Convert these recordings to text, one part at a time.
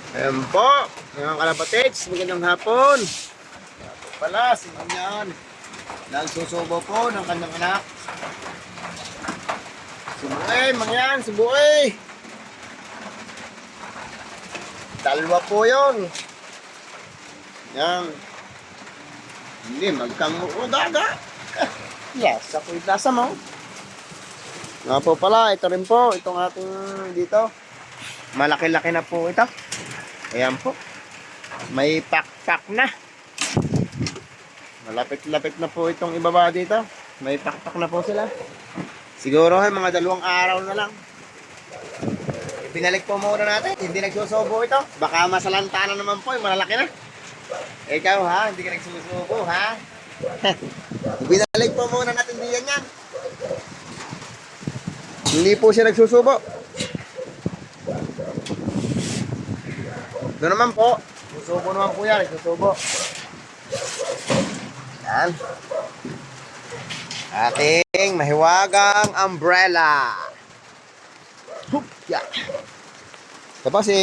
Ayan po, mga kalapatids, magandang hapon. Ito pala, si Manyan. Nagsusubo po ng kanyang anak. Subuhay, Manyan, subuhay. Dalawa po yun. Yan. Hindi, magkang-ugaga. Yes, ako yung lasa mo. Nga po pala, ito rin po, itong ating dito. Malaki-laki na po ito. Ayan po. May pakpak na. Malapit-lapit na po itong ibaba dito. May pakpak na po sila. Siguro mga 2 araw na lang. Pinalik po muna natin. Hindi nagsusubo ito. Baka masalanta na naman po. Malalaki na. Ikaw ha, hindi ka nagsusubo ha. Pinalik po muna natin diyan yan. Hindi po siya nagsusubo. Doon naman po. Susubo naman po yan. Nagsusubo. Yan. Ating mahiwagang umbrella. Hup! Yan. Ito po si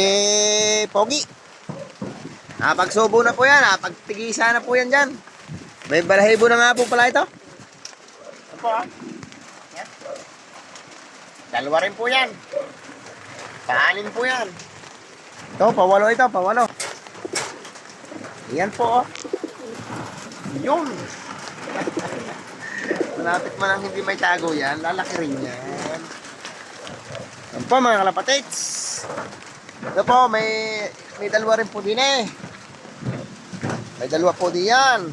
Pogi. Pagsubo na po yan. Pagtigisa na po yan dyan. May balahibo na nga po pala ito. Ito po ha. Yan. Dalawa rin po yan. Paanin po yan. Ito, pawalo ito, pawalo. Yan po, oh. Yun. Malapit man ang hindi may tago yan, lalaki rin yan. Yan po, mga kalapatids. Ito po, may dalawa rin po din eh. May dalawa po din yan.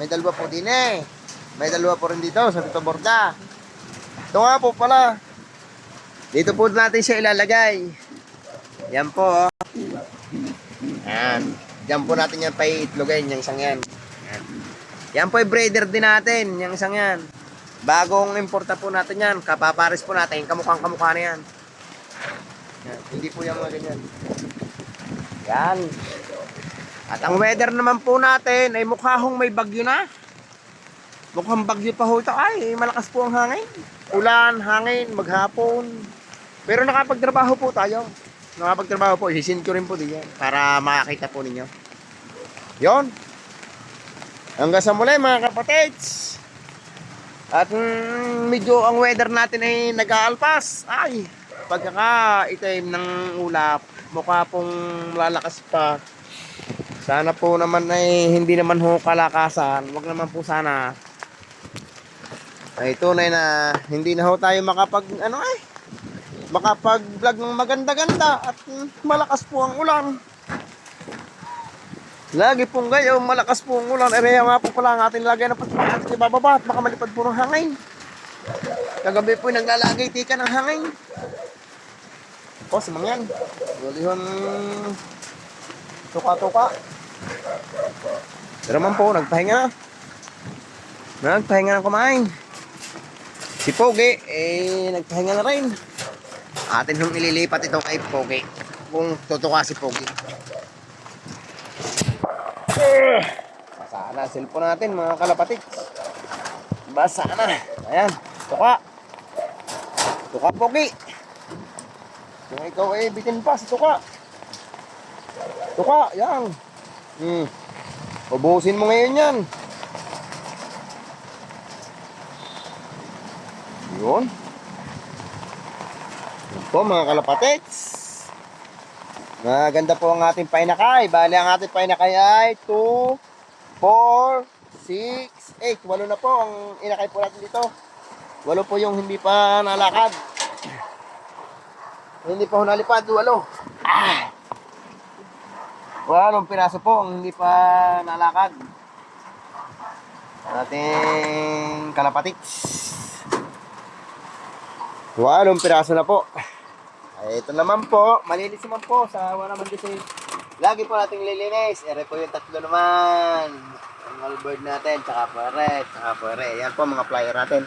May dalawa po din eh. May dalawa po rin dito, sa dito borda. Ito nga po pala. Dito po natin siya ilalagay. Yan po, oh. Yan. Diyan po natin yan paiitlogin, yung isang yan. Yan. Yan po ay breeder din natin, yung isang yan. Bagong importa po natin yan. Kapapares po natin, kamukhang-kamukha na yan. Yan. Hindi po yung mga ganyan. Yan. At ang weather naman po natin ay mukhang may bagyo na. Mukhang bagyo pa ho ito. Ay, malakas po ang hangin. Ulan, hangin, maghapon. Pero nakapagtrabaho po tayo. Nakapagtrabaho po, isisin ko rin po din yan para makakita po ninyo. Yon. Hanggang sa muli mga kapatids. At medyo ang weather natin ay nag-aalpas. Ay, pagkakaitim ng ulap, mukha pong lalakas pa. Sana po naman ay hindi naman ho kalakasan. Wag naman po sana. Ay tunay na hindi na ho tayo makapag-vlog ng maganda-ganda at malakas po ang ulan. Lagi pong gayo, malakas po ang ulan. Ereya nga po pala ang ating lagay na patpakat sa bababa at baka malipad po ng hangin. Kagabi po naglalagay tika ng hangin. O, sa mga yan. Gulihon tuka-tuka. Pero man po, nagpahinga na. Nagpahinga na kumain. Si Pogi, nagpahinga na rin. Atin hong ililipat ito kay Pogi. Kung tutuka si Pogi. Basa na cellphone natin mga kalapatids. Basa na. Ayan. Tuka. Tuka Pogi. Kung ikaw ay bitin pa sa tuka. Tuka. Yan. Ubusin mo ngayon yan. Yun. Yan po mga kalapatids. Maganda po ang ating painakay. Bali ang ating painakay ay 2, 4, 6, 8. 8 na po ang inakay po natin dito. 8 po yung hindi pa nalakad. Hindi pa nalipad. 8. 8 piraso po ang hindi pa nalakad. Ating kalapatids. 8 piraso na po. Ay, ito naman po, malinis naman po sa wala naman kasi lagi po nating lilinis. Ere po yung 3 naman. Ang all-bird natin, tsaka puwere. Yan po mga flyer natin.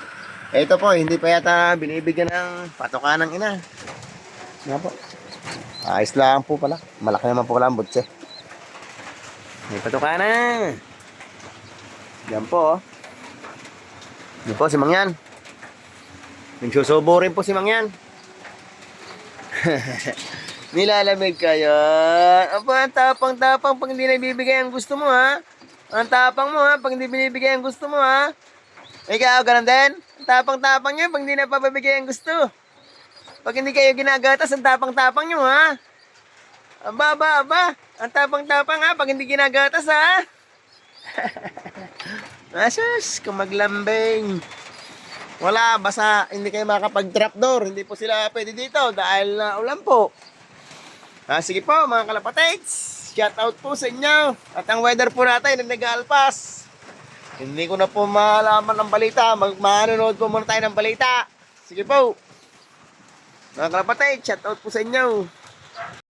Ito po, hindi pa yata binibigyan ng patoka ng ina. Yan po. Ayos lang po pala. Malaki naman po pala ang butse. May patoka na. Yan po. Yan po si Mangyan. Nagsusubo rin po si Mangyan. Nilalamig kayo. Aba, ang tapang-tapang pag hindi nabibigay ang gusto mo, ha? Ang tapang mo, ha? Pag hindi binibigay ang gusto mo, ha? Ikaw, ganun din? Ang tapang-tapang nyo pag hindi napapabigay ang gusto. Pag hindi kayo ginagatas, ang tapang-tapang nyo, ha? Aba. Ang tapang-tapang, ha? Pag hindi ginagatas, ha? Asus, kung maglambing. Wala, basta hindi kayo makapag-trapdoor. Hindi po sila pwede dito dahil ulan po. Sige po mga kalapatids, shout out po sa inyo. At ang weather po natin ay nag-alpas. Hindi ko na po malaman ng balita. Manonood po muna tayo ng balita. Sige po mga kalapatids, shout out po sa inyo.